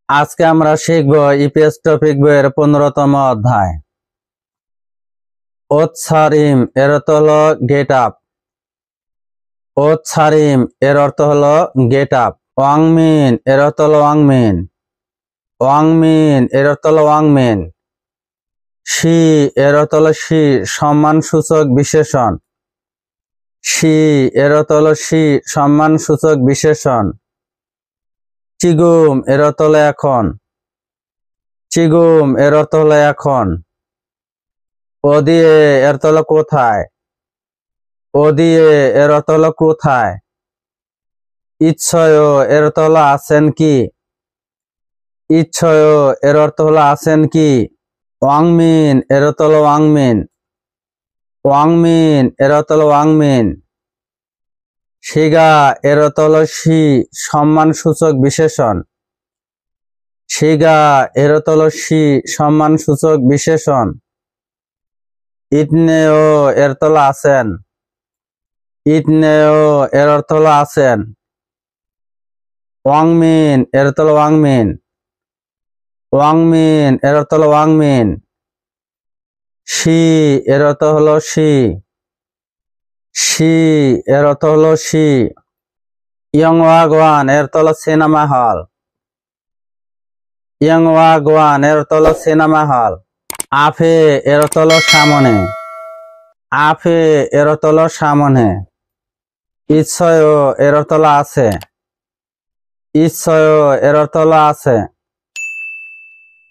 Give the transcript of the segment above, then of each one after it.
আজকে আমরা শিখব ইপিএস টপিক বইয়ের 15তম অধ্যায়। ওৎসারিম এর অর্থ হলো গেট আপ। ওৎসারিম এর অর্থ হলো গেট আপ। ওয়াংমিন এর অর্থ হলো ওয়াংমিন। ওয়াংমিন এর অর্থ হলো ওয়াংমিন। শি এর অর্থ হলো শি, সম্মানসূচক বিশেষণ। শি এর অর্থ হলো শি, সম্মানসূচক বিশেষণ। চিগুম এর অর্থ হলো এখন। চিগুম এর অর্থ হলো এখন। ওদিয়ে এর অর্থ হলো কোথায়। ওদিয়ে এর অর্থ হলো কোথায়। ইচ্ছয় এর অর্থ হলো আছেন কি। ইচ্ছয় এর অর্থ হলো আছেন কি। ওয়াংমিন এর অর্থ হলো ওয়াংমিন। ওয়াংমিন এর অর্থ হলো ওয়াংমিন। শিগা এর অর্থ হলো শি, সম্মানসূচক বিশেষণ। শিগা এর অর্থ হলো শি, সম্মানসূচক বিশেষণ। ইতনেও এর অর্থ হলো আছেন। ইতনেও এর অর্থ হলো আছেন। ওয়াংমিন এর অর্থ হলো ওয়াংমিন। ওয়াংমিন এর অর্থ হলো ওয়াংমিন। শি এর অর্থ হলো শি। শি এর অর্থ হলো শি। ইয়ংওয়াগওয়ান এর অর্থ হলো সিনেমা হল। ইয়ংওয়াগওয়ান এর অর্থ হলো সিনেমা হল। আফে এর অর্থ হলো সামনে। আফে এর অর্থ হলো সামনে। ইচ্ছয় এর অর্থ হলো আছে। ইচ্ছয় এর অর্থ হলো আছে।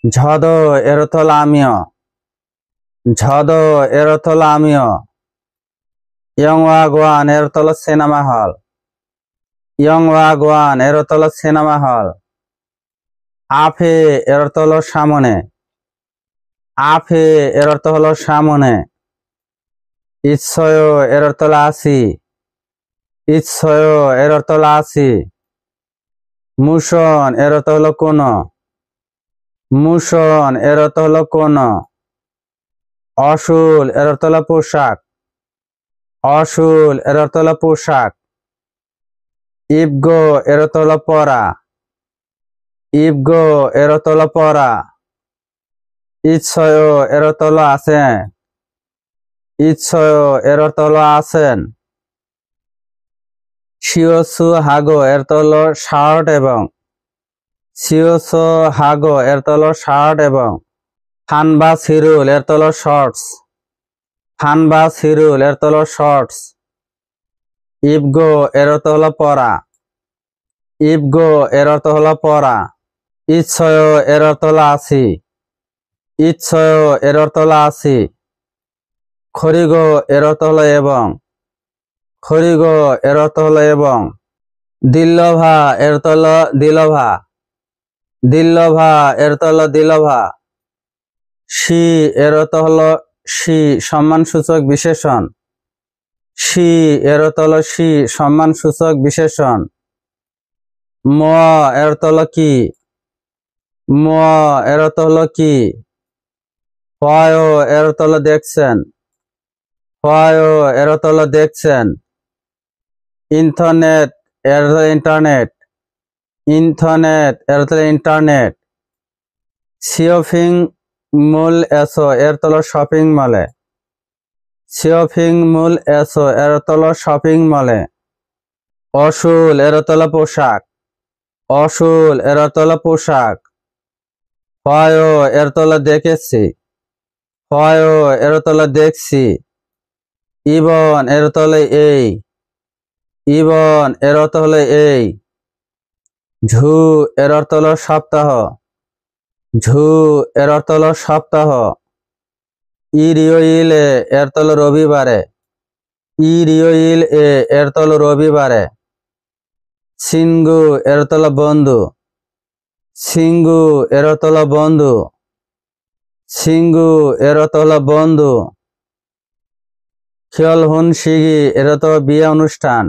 ঝদ এর অর্থ হলো আমিও। ঝদ এর অর্থ হলো আমিও। ইয়ংওয়াগওয়ান এর অর্থ হলো সিনেমা হল। ইয়ংওয়াগওয়ান এর অর্থ হলো সিনেমা হল। আফে এর অর্থ হলো সামনে। আফে এর অর্থ হলো সামনে। ইচ্ছয় এর অর্থ হলো আসি। ইচ্ছয় এর অর্থ হলো আসি। মুশন এর অর্থ হলো কোন। মুশন এর অর্থ হলো কোন। অশুল এর অর্থ হলো পোশাক। অশুল এর অর্থ হলো পোশাক। ইবগো এর অর্থ হলো পরা। ইবগো এর অর্থ হলো পরা। ইচ্ছয় এর অর্থ হলো আছে। ইচ্ছয় এর অর্থ হলো আছেন। শিওসু হাগো এর অর্থ হলো শার্ট এবং। শিওসু হাগো এর অর্থ হলো শার্ট এবং। ফানবা সিরুল এর অর্থ হলো শর্টস। ফানবা সিরুল এর অর্থ হলো শর্টস। ইবগো এর অর্থ হলো পরা। ইবগো এর অর্থ হলো পরা। ইচ্ছয় এর অর্থ হলো আছি। ইচ্ছয় এর অর্থ হলো আছি। খরিগো এর অর্থ হলো এবং। খরিগো এর অর্থ হলো এবং। দিল্লভা এর অর্থ হলো দিলভা। দিল্লভা এর অর্থ হলো দিলভা। শি এর অর্থ হলো শি, সম্মানসূচক বিশেষণ। শি এর অর্থ হলো শি, সম্মানসূচক বিশেষণ। ম এর অর্থ হলো কি। ম এর অর্থ হলো কি। হয় এর অর্থ হলো দেখছেন। হয় এর অর্থ হলো দেখছেন। ইন্টারনেট এর অর্থ ইন্টারনেট। ইন্টারনেট এর অর্থ ইন্টারনেট। সিওফিং মূল এসো এর অর্থ হলো শপিং মলে। সিওফিং মূল এসো এর অর্থ হলো শপিং মলে। অশুল এর অর্থ হলো পোশাক। অশুল এর অর্থ হলো পোশাক। হয় এর অর্থ হলো দেখেছি। হয় এর অর্থ হলো দেখছি। ইবন এর অর্থ হলো এই। ইবন এর অর্থ হলো এই। ঝু এর অর্থ হলো সপ্তাহ। ঝু এর অর্থ হলো সপ্তাহ। ইরিওইল এর অর্থ হলো রবিবারে। ইরিওইল এর অর্থ হলো রবিবারে। সিঙ্গু এর অর্থ হলো বন্ধু। সিঙ্গু এর অর্থ হলো বন্ধু। সিঙ্গু এর অর্থ হলো বন্ধু। খিয়ল হুন সিগি এর অর্থ হলো বিয়ে অনুষ্ঠান।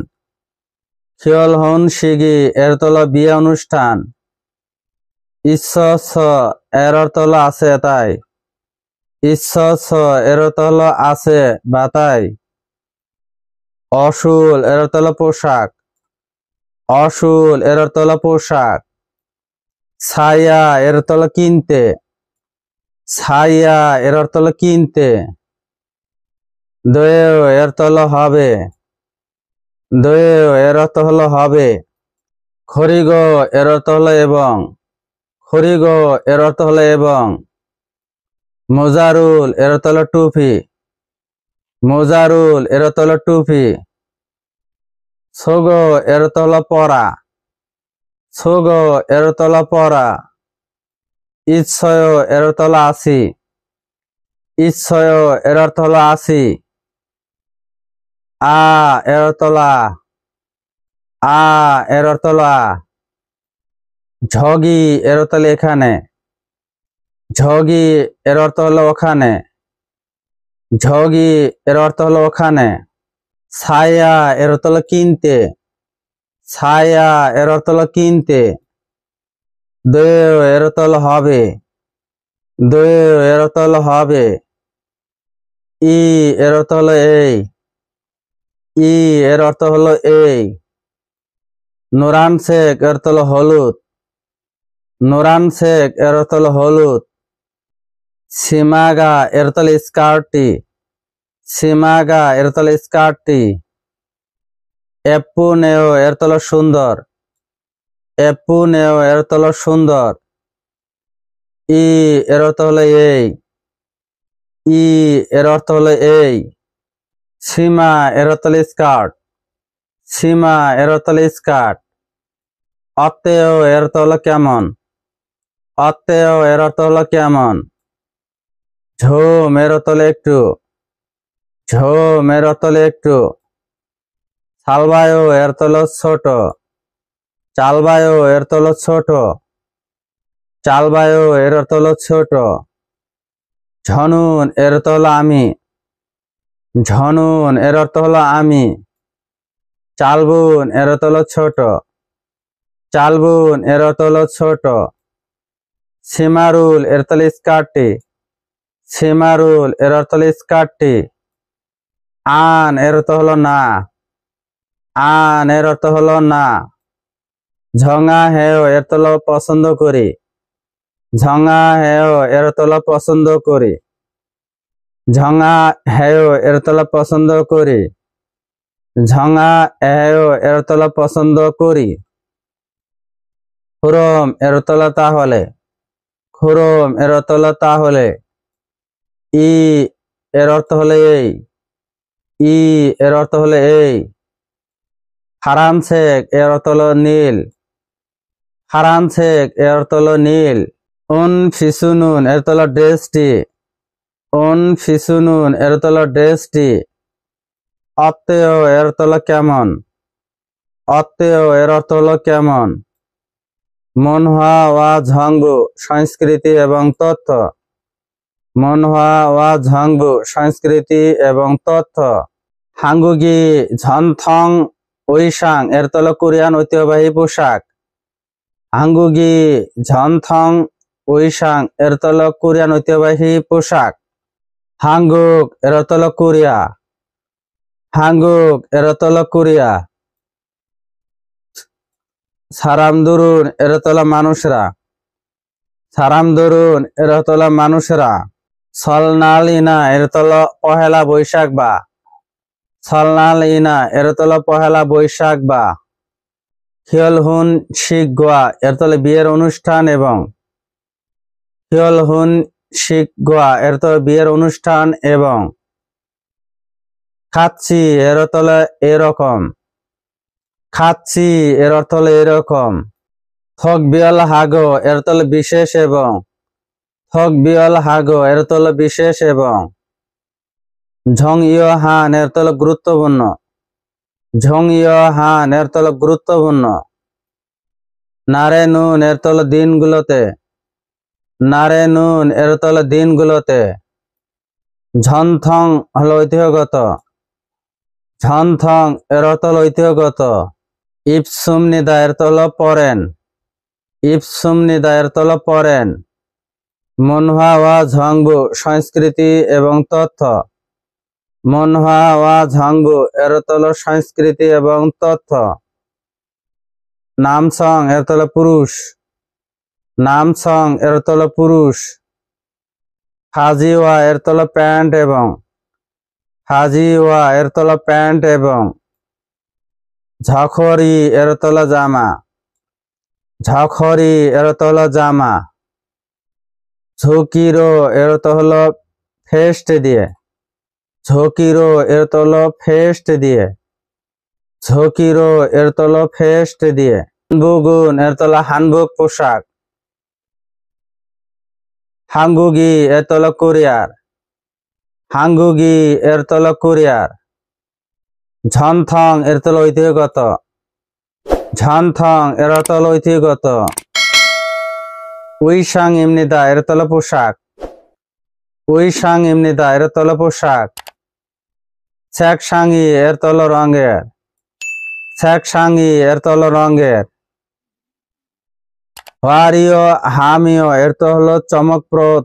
খিয়ল হুন সিগি এর অর্থ হলো বিয়ে অনুষ্ঠান। ঈশ্বস এর অর্থ হলো আছে তাই। ঈশ্বস এর অর্থ হলো আছে বা তাই। অশুল এর অর্থ হলো পোশাক। অশুল এর অর্থ হলো পোশাক। ছায়া এর অর্থ হলো কিনতে, ছায়া এর অর্থ হলো কিনতে। দোয়েও এর অর্থ হলো হবে, দোয়েও এর অর্থ হলো হবে। খরিগো এর অর্থ হলো এবং, খরিগো এর অর্থ হলো এবং। মোজারুল এর অর্থ হলো টুপি, মোজারুল এর অর্থ হলো টুপি। ছোগো এর অর্থ হলো পরা, ছোগো এর অর্থ হলো পরা। ইচ্ছয় এর অর্থ হলো আসি, ইচ্ছয় এর অর্থ হলো আসি। আ এর অর্থ হলো আ এর অর্থ হলো ঝগি এর অর্থ হলো এখানে, ঝগি এর অর্থ হলো ওখানে, ঝগি এর অর্থ হলো ওখানে। ছায়া এর অর্থ হলো কিনতে, ছায়া এর অর্থ হলো কিনতে। দোয়েও এর অর্থ হলো হবে, দোয়েও এর অর্থ হলো হবে। ই এর অর্থ হলো এই, ই এর অর্থ হলো এই। নোরানশেক এর অর্থ হলো হলুদ, নোরানশেক এর অর্থ হলো হলুদ। সীমাগা এর অর্থ হলো স্কার্টটি, সীমাগা এর অর্থ হলো স্কার্টটি। এপুনেও এর অর্থ হলো সুন্দর, এপুনেও এর অর্থ হলো সুন্দর। ই এর অর্থ হলো এই, ই এর অর্থ হলো এই। সীমা এর অর্থ হলো স্কার্ট, সীমা এর অর্থ হলো স্কার্ট। অত্তেও এর অর্থ হলো কেমন, অত্তেও এর অর্থ হলো কেমন। ঝুম এর অর্থ হলো একটু, ঝুম এর অর্থ হলো একটু। সালবায়ু এর অর্থ হলো ছোট, চালবায়ু এর অর্থ হলো ছোট, চালবায়ু এর অর্থ হলো ছোট। ঝনুন এর অর্থ হলো আমি, ঝনুন এর অর্থ হলো আমি। চালবুন এর অর্থ হলো ছোট, চালবুন এর অর্থ হলো ছোট। সীমারুল এর অর্থ হলো স্কার্টটি, সীমারুল এর অর্থ হলো স্কার্টটি। আন এর অর্থ হলো না, আন এর অর্থ হলো না। ঝঙা হেও এর অর্থ হলো পছন্দ করি, ঝঙা হেও এর অর্থ হলো পছন্দ করি, ঝঙা হেও এর অর্থ হলো পছন্দ করি, ঝঙা হেও এর অর্থ হলো পছন্দ করি। খুরম এর অর্থ হলো তাহলে, খুরম এর অর্থ হলো তাহলে। ই এর অর্থ হলো এই, ই এর অর্থ হলো এই। হারানশেক এর অর্থ হলো নীল, হারানশেক এর অর্থ হলো নীল। উন ফিসুনুন এর অর্থ হলো ড্রেসটি, উন ফিসুনুন এর অর্থ হলো ড্রেসটি। অত্তেয় এর অর্থ হলো কেমন, অত্তেয় এর অর্থ হলো কেমন। মনহা ওয়া ঝঙ্গু সংস্কৃতি এবং তথ্য, মনহা ওয়া ঝঙ্গু সংস্কৃতি এবং তথ্য। হাঙ্গুগি ঝনথং ওইসাং এর অর্থ হলো কোরিয়ান ঐতিহ্যবাহী পোশাক, হাঙ্গুগি ঝনথং ওইসাং এর অর্থ হলো কোরিয়ান ঐতিহ্যবাহী পোশাক। হাঙ্গুক এর অর্থ হলো কোরিয়া, হাঙ্গুক এর অর্থ হলো কোরিয়া। সারামদুরুন এর অর্থ হলো মানুষরা, সারামদুরুন এর অর্থ হলো মানুষরা। সলনালিনা এর অর্থ হলো পহেলা বৈশাখ বা, সলনালিনা এর অর্থ হলো পহেলা বৈশাখ বা। হিয়লহুন শিকগোয়া এর অর্থ হলো বিয়ের অনুষ্ঠান এবং, হিয়লহুন শিকগোয়া এর অর্থ হলো বিয়ের অনুষ্ঠান এবং। খাচ্ছি এর অর্থ হলো এরকম, খাচ্ছি এর অর্থ হলো এরকম। থকবিয়ল হাগো এর অর্থ হলো বিশেষ এবং, থকবিয়ল হাগো এর অর্থ হলো বিশেষ এবং। ঝং ইয় হান এর অর্থ হলো গুরুত্বপূর্ণ, ঝং ইয় হান এর অর্থ হলো গুরুত্বপূর্ণ। নারে নুন এর অর্থ হলো দিনগুলোতে, নারে নুন এর অর্থ হলো দিনগুলোতে। ঝনথং হলো ঐতিহ্যগত, ঝনথং এর অর্থ হলো ঐতিহ্যগত। ইপসুম নিদা এর অর্থ হলো পরেন, ইপসুম নিদা এর অর্থ হলো পরেন। মনহা ওয়া ঝংবু সংস্কৃতি এবং তথ্য, মনহা ওয়া ঝংবু এর অর্থ হলো সংস্কৃতি এবং তথ্য। নামসং এর অর্থ হলো পুরুষ, নামসং এর অর্থ হলো পুরুষ। হাজিওয়া এর অর্থ হলো প্যান্ট এবং হাজিওয়া এর অর্থ হলো প্যান্ট এবং ঝখরি এর অর্থ হলো জামা। ঝখরি এর অর্থ হলো জামা। ঝুকিরো এর অর্থ হলো ফেস্ট দিয়ে। ঝকিরো এর অর্থ হলো ফেস্ট দিয়ে। ঝকিরো এর অর্থ হলো ফেস্ট দিয়ে। হানবুগুন এর অর্থ হলো হানবুক পোশাক। হাঙ্গুগি এর অর্থ হলো কুরিয়ার। হাঙ্গুগি এর অর্থ হলো কুরিয়ার। ঝনথং এর অর্থ হলো ঐতিহ্যগত। ঝনথং এর অর্থ হলো ঐতিহ্যগত। উইসাং ইমনিদা এর অর্থ হলো পোশাক। উইসাং ইমনিদা এর অর্থ হলো পোশাক। ছ্যাকসাঙ্গি এর অর্থ হলো রঙের। ছ্যাকসাঙ্গি এর অর্থ হলো রঙের। হোয়ারিও হামিও এর অর্থ হলো চমকপ্রদ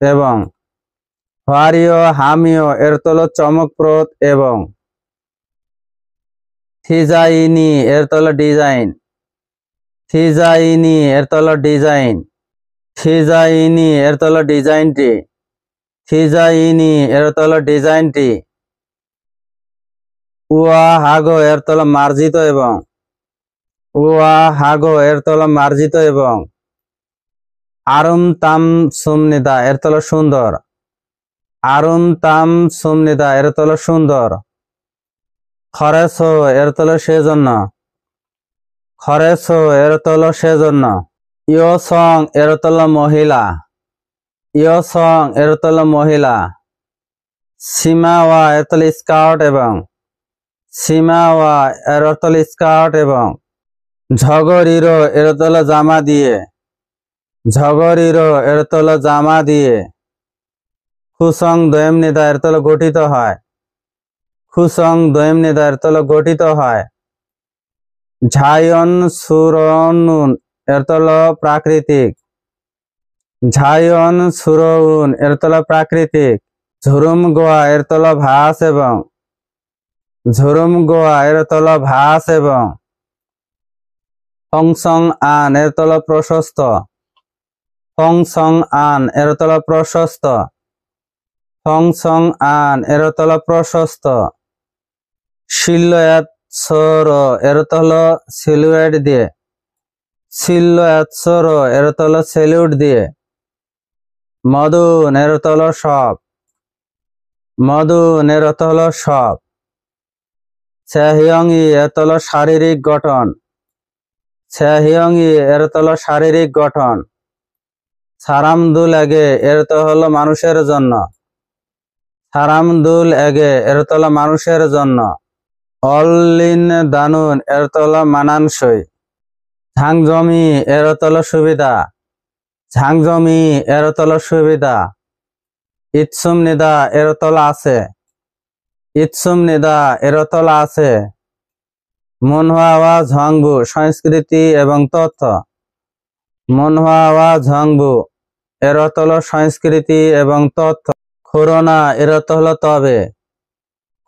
এবং হোয়ারিও হামিও এর অর্থ হলো চমকপ্রদ এবং থিজাইনি এর অর্থ হলো ডিজাইন। থিজাইনি এর অর্থ হলো ডিজাইন। থিজাইনি এর অর্থ হলো ডিজাইনটি। থিজাইনি এর অর্থ হলো ডিজাইনটি। উয়া হাগো এর অর্থ হলো মার্জিত এবং উয়া হাগো এর অর্থ হলো মার্জিত এবং আরুম তাম সুমনিদা এর অর্থ হলো সুন্দর। আরুম তাম সুমনিদা এর অর্থ হলো সুন্দর। খরেসো এর অর্থ হলো সেজন্য। খরেসো এর অর্থ হলো সেজন্য। ইয়সং এর অর্থ হলো মহিলা। ইয়সং এর অর্থ হলো মহিলা। সীমাওয়া এর অর্থ হলো স্কার্ট এবং সীমাওয়া এর অর্থ হলো স্কার্ট এবং ঝগরিরো এর অর্থ হলো জামা দিয়ে। ঝগরিরো এর অর্থ হলো জামা দিয়ে। খুসং দোয়েমনিদা এর অর্থ হলো গঠিত হয়। খুসং দোয়েমনিদা এর অর্থ হলো গঠিত হয়। ঝায়ন সুরনুন এর অর্থ হলো প্রাকৃতিক। ঝায়ন সুরউন এর অর্থ হলো প্রাকৃতিক। ঝুরুম গোয়া এর অর্থ হলো ভাস এবং ঝুরুম গোয়া এর অর্থ হলো ভাস এবং ফংসং আন এর অর্থ হলো প্রশস্ত। ফংসং আন এর অর্থ হলো প্রশস্ত। ফংসং আন এর অর্থ হলো প্রশস্ত। সিলুয়েট সরো এর অর্থ হলো সিলুয়েট দিয়ে। সিলুয়েট সরো এর অর্থ হলো সেলিউট দিয়ে। মধুন এর অর্থ হলো সব। মধুন এর অর্থ হলো সব। সেহিয়ংই এর অর্থ হলো শারীরিক গঠন। সেহিয়ংই এর অর্থ হলো শারীরিক গঠন। সারামদুল এগে এর অর্থ হলো মানুষের জন্য। সারামদুল এগে এর অর্থ হলো মানুষের জন্য। অলিন দানুন এর অর্থ হলো মানানসই। ঝাংজমি এর অর্থ হলো সুবিধা। ঝাংজমি এর অর্থ হলো সুবিধা। ইৎসুম নিদা এর অর্থ হলো আছে। ইৎসুম নিদা এর অর্থ হলো আছে। মনহাওয়া ঝংবু সংস্কৃতি এবং তথ্য। মনহাওয়া ঝংবু এর অর্থ হলো সংস্কৃতি এবং তথ্য। খুরোনা এর অর্থ হলো তবে।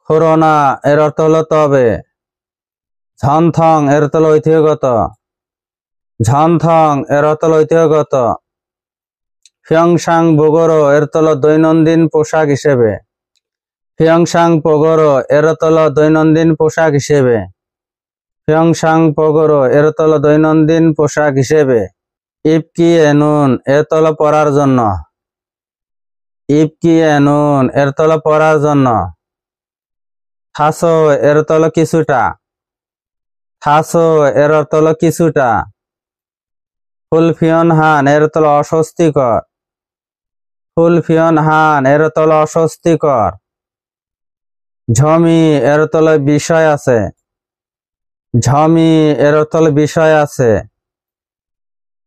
খুরোনা এর অর্থ হলো তবে। ঝনথং এর অর্থ হলো ঐতিহ্যগত। ঝনথং এর অর্থ হলো ঐতিহ্যগত। ফিয়ংসাং বগোরো এর অর্থ হলো দৈনন্দিন পোশাক হিসেবে। ফিয়ংসাং পগোরো এর অর্থ হলো দৈনন্দিন পোশাক হিসেবে। ফিয়ংসাং পগোরো এর অর্থ হলো দৈনন্দিন পোশাক হিসেবে। ইপকি এনুন এর অর্থ হলো পরার জন্য। ইপকি এনুন এর অর্থ হলো পরার জন্য। থাসো এর অর্থ হলো কিছুটা। থাসো এর অর্থ হলো কিছুটা। ফুলফিয়ন হান এর অর্থ হলো অস্বস্তিকর। ফুলফিয়ন হান এর অর্থ হলো অস্বস্তিকর। ঝমি এর অর্থ হলো বিষয় আছে। ঝমি এর অর্থ হলো বিষয় আছে।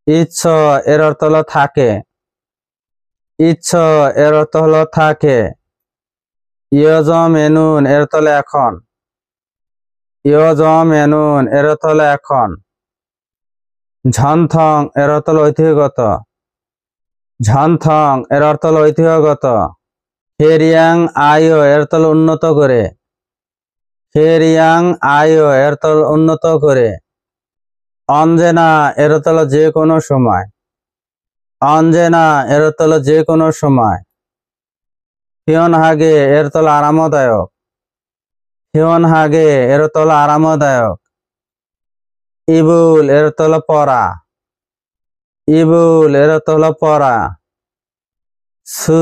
ইচ্ছ এর অর্থ হলো থাকে। ইচ্ছ এর অর্থ হলো থাকে। ইয়জম এনুন এর অর্থ হলো এখন। ইয়জম এনুন এর অর্থ হলো এখন। ঝনথং এর অর্থ হলো ঐতিহ্যগত। ঝনথং এর অর্থ হলো ঐতিহ্যগত। হেরিয়াং আয়ো এর অর্থ হলো উন্নত করে। হেরিয়াং আয়ো এর অর্থ হলো উন্নত করে। অঞ্জেনা এর অর্থ হলো যে কোনো সময়। অঞ্জেনা এর অর্থ হলো যে কোনো সময়। হিয়ন হাগে এর অর্থ হলো আরামদায়ক। হিয়ন হাগে এর অর্থ হলো আরামদায়ক। ইবুল এর অর্থ হলো পড়া। ইবুল এর অর্থ হলো পড়া। সু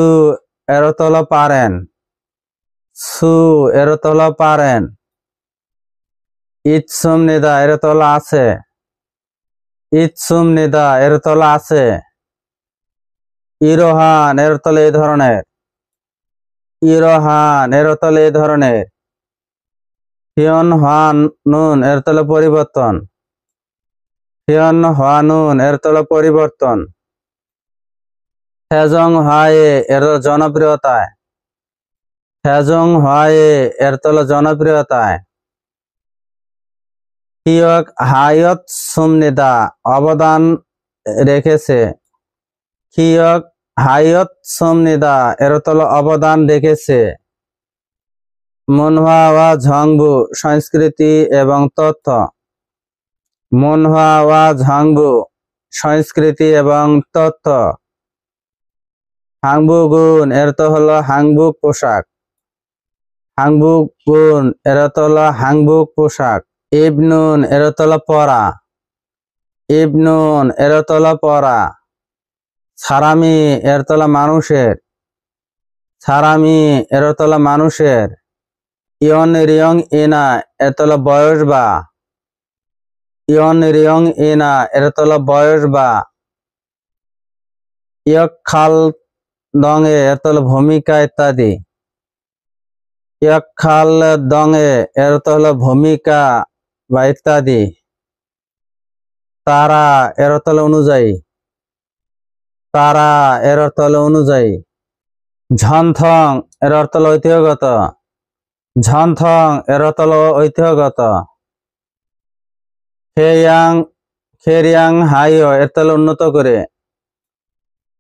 এর অর্থ হলো পারেন। সু এর অর্থ হলো পারেন। ইৎসুম নিদা এর অর্থ হলো আছে। ইৎসুম নিদা এর অর্থ হলো আছে। ইরোহান এর অর্থ হলো এই ধরনের। ইরোহান এর অর্থ হলো এই ধরনের। হিয়ন হান নুন এর অর্থ হলো পরিবর্তন। হিয়ন হানুন এর অর্থ হলো পরিবর্তন। হেজং হায়ে এর জনপ্রিয়তায়। হেজং হায়ে এর অর্থ হলো জনপ্রিয়তায়। হিয়ক হায়ত সুমনিদা অবদান রেখেছে। হিয়ক হায়ত সুমনিদা এর অর্থ হলো অবদান রেখেছে। মুনহা ওয়া ঝংবু সংস্কৃতি এবং তথ্য। মুনহা ওয়া ঝংবু সংস্কৃতি এবং তথ্য। হাংবু গুন এর অর্থ হলো হাংবুক পোশাক। হাংবুক গুন এর অর্থ হলো হাংবুক পোশাক। ইবনুন এর অর্থ হলো পড়া। ইবনুন এর অর্থ হলো পড়া। সারামি এর অর্থ হলো মানুষের। সারামি এর অর্থ হলো মানুষের। ইয়ন রিয়ং ইনা এর অর্থ হলো বয়স বা। ইয়ন রিয়ং ইনা এর অর্থ হলো বয়স বা। ইয়ক খাল দঙে এর অর্থ হলো ভূমিকা ইত্যাদি। ইয়ক খাল দঙে এর অর্থ হলো ভূমিকা বা ইত্যাদি। তারা এর অর্থ হলো অনুযায়ী। তারা এর অর্থ হলো অনুযায়ী। ঝনথং এর অর্থ হলো ঐতিহ্যগত। ঝনথং এর অর্থ হলো ঐতিহ্যগত। খেয়াং খেরিয়াং হাইও এর অর্থ হলো উন্নত করে।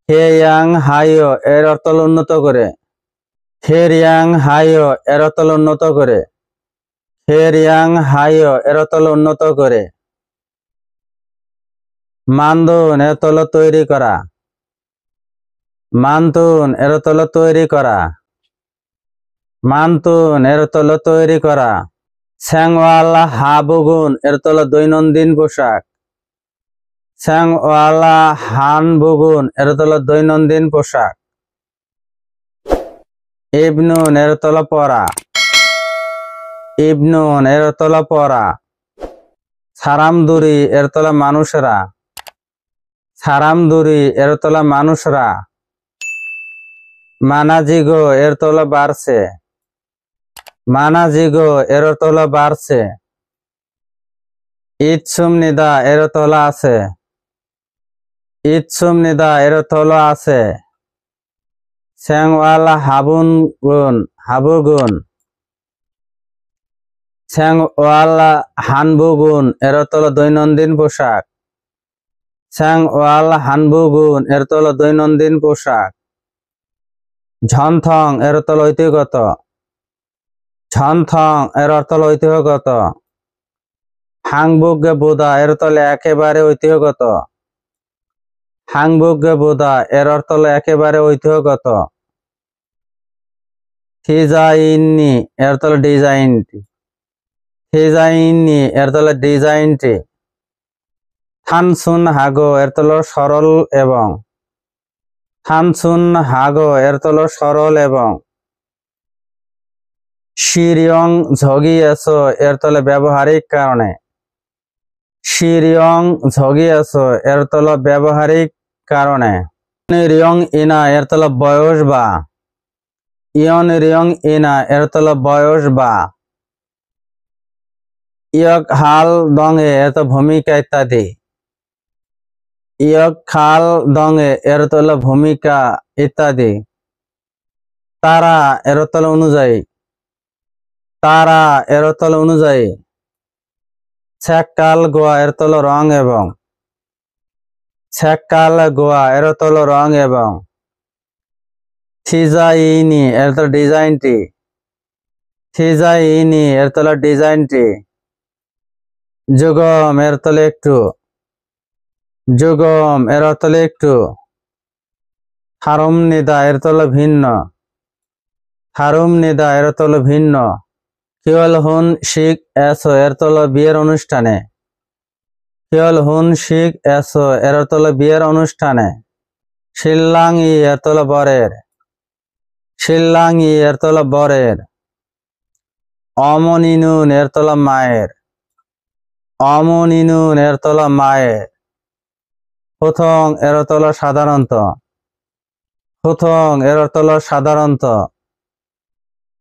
খেয়াং হাইও এর অর্থ হলো উন্নত করে। খেরিয়াং হাইও এর অর্থ হলো উন্নত করে। খেরিয়াং হাইও এর অর্থ হলো উন্নত করে। মানদুন এর অর্থ হলো তৈরি করা। মানতুন এর অর্থ হলো তৈরি করা। মানতুন এর অর্থ হলো তৈরি করা। স্যাংওয়ালা হাবুগুন এর অর্থ হলো দৈনন্দিন পোশাক। স্যাংওয়ালা হানবুগুন এর অর্থ হলো দৈনন্দিন পোশাক। ইবনুন এর অর্থ হলো পড়া। ইবনুন এর অর্থ হলো পড়া। সারামদুরি এর অর্থ হলো মানুষেরা। সারামদুরি এর অর্থ হলো মানুষরা। মানাজিগো এর অর্থ হলো বাড়ছে। মানাজিগো এর অর্থ হলো বাড়ছে। ইৎসুম নিদা এর অর্থ হলো আছে। ইৎসুম নিদা এর অর্থ হলো আছে। স্যাংওয়ালা হাবুন গুন হাবুগুন। স্যাংওয়ালা হানবুগুন এর অর্থ হলো দৈনন্দিন পোশাক। স্যাংওয়ালা হানবুগুন এর অর্থ হলো দৈনন্দিন পোশাক। ঝনথং এর অর্থ হলো ঐতিহ্যগত। ঝনথং এর অর্থ হলো ঐতিহ্যগত। হাংবুগে বোদা এর অর্থ হলো একেবারে ঐতিহ্যগত। হাংবুগে বোদা এর অর্থ হলো একেবারে ঐতিহ্যগত। থিজাইনি এর অর্থ হলো ডিজাইনটি। থিজাইনি এর অর্থ হলো ডিজাইনটি। থানসুন হাগো এর অর্থ হলো সরল এবং। থানসুন হাগো এর অর্থ হলো সরল এবং। শিরিয়ং ঝগি এসো এর অর্থ হলো ব্যবহারিক কারণে। শিরিয়ং ঝগি এসো এর অর্থ হলো ব্যবহারিক কারণে। রিয়ং ইনা এর অর্থ হলো বয়স বা। ইয়ন রিয়ং ইনা এর অর্থ হলো বয়স বা। ইয়ক হাল দঙে এর অর্থ ভূমিকা ইত্যাদি। ইয়ক খাল দঙে এর অর্থ হলো ভূমিকা ইত্যাদি। তারা এর অর্থ হলো অনুযায়ী। তারা এর অর্থ হলো অনুযায়ী। ছ্যাকাল গোয়া এর অর্থ হলো রং এবং। ছ্যাকাল গোয়া এর অর্থ হলো রং এবং। থিজাইনি এর অর্থ ডিজাইনটি। থিজাইনি এর অর্থ হলো ডিজাইনটি। যুগম এর অর্থ হলো একটু। যুগম এর অর্থ হলো একটু। থারুম নিদা এর অর্থ হলো ভিন্ন। থারুম নিদা এর অর্থ হলো ভিন্ন। কিয়ল হুন শিখ এসো এর অর্থ হলো বিয়ের অনুষ্ঠানে। কিয়ল হুন শিখ এসো এর অর্থ হলো বিয়ের অনুষ্ঠানে। শিল্লাংই এর অর্থ হলো বরের। শিল্লাংই এর অর্থ হলো বরের। অমনিনুন এর অর্থ হলো মায়ের। অমনিনুন এর অর্থ হলো মায়ের। হুথং এর অর্থ হলো সাধারণত। হুথং এর অর্থ হলো সাধারণত।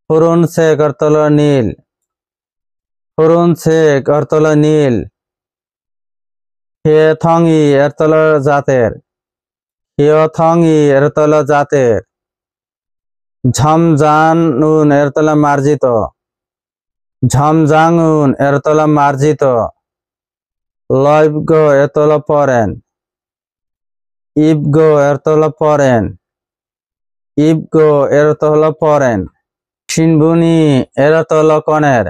হুরুন শেখ অর্থ হলো নীল। হুরুন শেখ অর্থ হলো নীল। হিয়ে থংই এর অর্থ হলো জাতের। হিয় থংই এর অর্থ হলো জাতের। ঝমজানুন এর অর্থ হলো মার্জিত। ঝমজাংউন এর অর্থ হলো মার্জিত। লয়বগ এর অর্থ হলো পরেন। ইবগো এর অর্থ হলো পরেন। ইবগো এর অর্থ হলো পরেন। শিনবুনি এর অর্থ হলো কনের।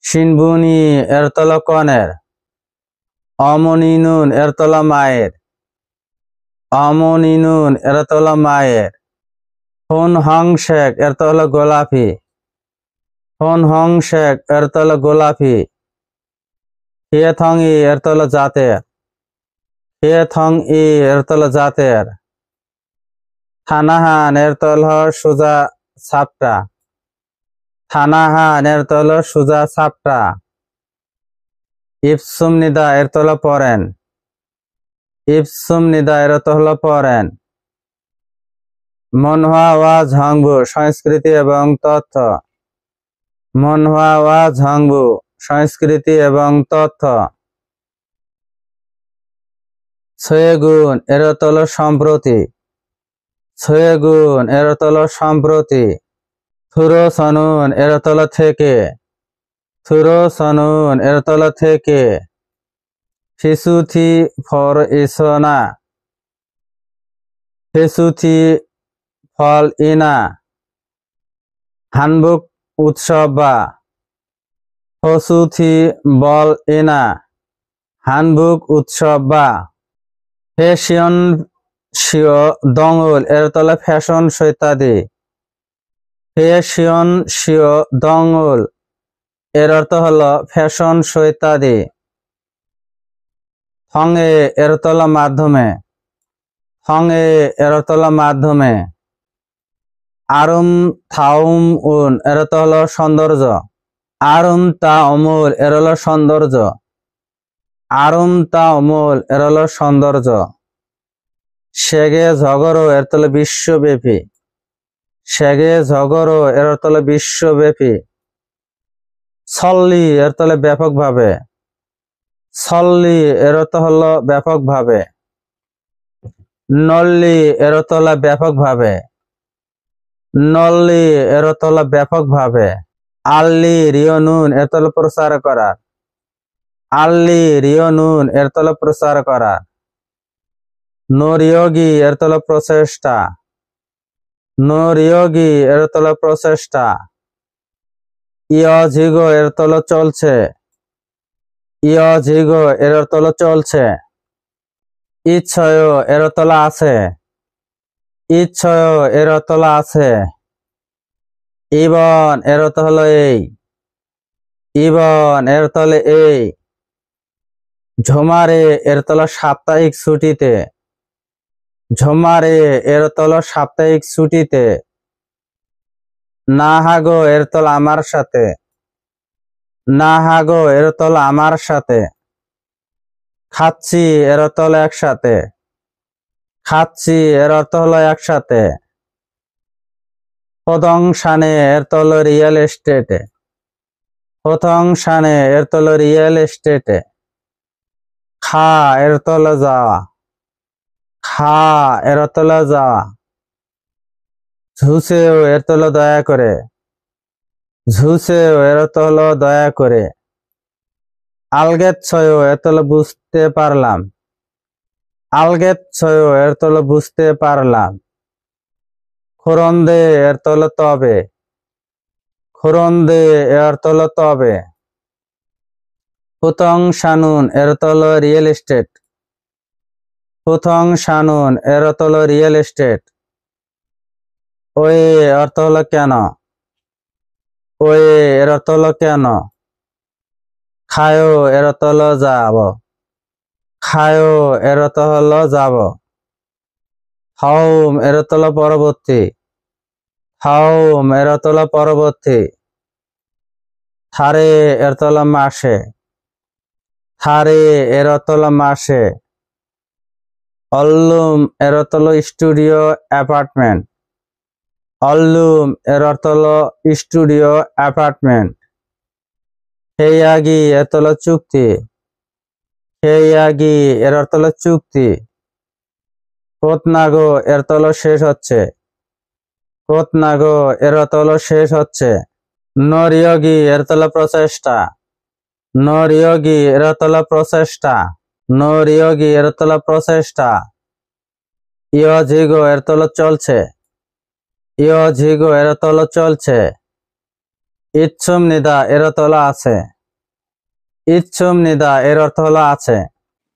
শিনবুনি এর অর্থ হলো কনের। অমনিনুন এর অর্থ হলো মায়ের। অমনিনুন এর অর্থ হলো মায়ের। হুন হং শেখ এর অর্থ হলো গোলাপি। হুন হং শেখ এর অর্থ হলো গোলাপি। হিয়ে থং ই এর অর্থ হলো জাতের। হিয়ে থং ই এর অর্থ হলো জাতের। থানাহান এর অর্থ হলো সোজা সাপটা। থানাহান এর অর্থ হলো সোজা সাপটা। ইপসুম নিদা এর অর্থ হলো পরেন। ইপসুম নিদা এর অর্থ হলো পরেন। মনহোয়া ওয়া ঝংবু সংস্কৃতি এবং তথ্য। মনহোয়া ওয়া ঝংবু সংস্কৃতি এবং তথ্য। ছয়েগুন এর অর্থ হলো সম্প্রতি। ছয়েগুন এর অর্থ হলো সম্প্রতি। থুরো সনুন এর অর্থ হলো থেকে। থুরো সনুন এর অর্থ হলো থেকে। ফিসুথি ফর ইসোনা। ফিসুথি fall Ina. হানবুক উৎসব বা। হসুথি বল ইনা। হানবুক উৎসব বা। ফ্যাশন শিও দঙ্গল এর তলে ফ্যাশন ইত্যাদি। ফ্যাশন শিও দঙ্গল এর অর্থ হলো ফ্যাশন ইত্যাদি। থংএ এর অর্থ হলো মাধ্যমে। থংএ এর অর্থ হলো মাধ্যমে। আরুম থাউম উন এর অর্থ হলো সৌন্দর্য। আরুম তা অমূল এর হলো সৌন্দর্য। আরুম তা অমূল এর হলো সৌন্দর্য। সেগে ঝগড়ো এর তলে বিশ্বব্যাপী। সেগে ঝগড়ো এর অর্থ হলো বিশ্বব্যাপী। সল্লি এর তলে ব্যাপকভাবে। সল্লি এর অর্থ হলো ব্যাপকভাবে। নল্লি এর অর্থ হলো ব্যাপকভাবে। নল্লি এর অর্থ হলো ব্যাপকভাবে। আল্লি রিয়নুন এর তলে প্রচার করা। আল্লি রিয়নুন এর তলে প্রচার করা। নোরিয়োগি এর তলে প্রচেষ্টা। নোরিয়োগি এর তলে প্রচেষ্টা। ইয়জিগো এর তলে চলছে। ইয়জিগো এর তলে চলছে। ইচ্ছয় এর তলে আছে। ইচ্ছয় এর তলে আছে। ইবন এর অর্থ হলো এই। ইবন এর তলে এই। ঝুমারে এর তলে সাপ্তাহিক ছুটিতে। ঝুমারে এর তলে সাপ্তাহিক ছুটিতে। না হাগো এর তল আমার সাথে। না হাগো এর তল আমার সাথে। খাচ্ছি এর অর্থ হলো একসাথে। খাচ্ছি এর অর্থ হলো একসাথে। পদংশানে এর তল রিয়েল এস্টেটে। পদংশানে এর তল রিয়েল এস্টেটে। খা এর তল যাওয়া। খা এর তল যাওয়া। ঝুসেও এর তল দয়া করে। ঝুসেও এর অর্থ হলো দয়া করে। আলগেচ্ছয় এর তল বুঝতে পারলাম। আলগেচ্ছয় এর তল বুঝতে পারলাম। খোরন্দে এর তল তবে। খোরন্দে এর তল তবে। হুথং শানুন এর তল রিয়েল এস্টেট। হুথং শানুন এর তল রিয়েল এস্টেট। ওয়ে অর্থ হলো কেন। ওয়ে এর অর্থ হলো কেন। খায়ো এর অর্থ হলো যাব। খায়ো এর অর্থ হলো যাব। হাউম এর অর্থ হলো পরবর্তী। হাউম এর অর্থ হলো পরবর্তী। থারে এর অর্থ হলো মাসে। থারে এর অর্থ হলো মাসে। অল্লুম এর অর্থ হলো স্টুডিও অ্যাপার্টমেন্ট। অল্লুম এর অর্থ হলো স্টুডিও অ্যাপার্টমেন্ট। হেয়াগি এর অর্থ হলো চুক্তি। হেয়াগি এর অর্থ হলো চুক্তি। কোতনাগো এর অর্থ হলো শেষ হচ্ছে। কোতনাগো এর অর্থ হলো শেষ হচ্ছে। নরিয়োগি এর অর্থ হলো প্রচেষ্টা। নরিয়োগি এর অর্থ হলো প্রচেষ্টা। নরিয়োগি এর অর্থ হলো প্রচেষ্টা। ইয়োজিগো এর অর্থ হলো চলছে। ইয়োজিগো এর অর্থ হলো চলছে। ইচ্ছুম নিদা এর অর্থ হলো আছে। ইচ্ছুম নিদা এর অর্থ হলো আছে।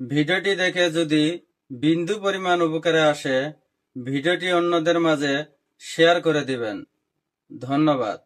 ভিডিওটি দেখে যদি বিন্দু পরিমাণ উপকারে আসে ভিডিওটি অন্যদের মাঝে শেয়ার করে দিবেন। ধন্যবাদ।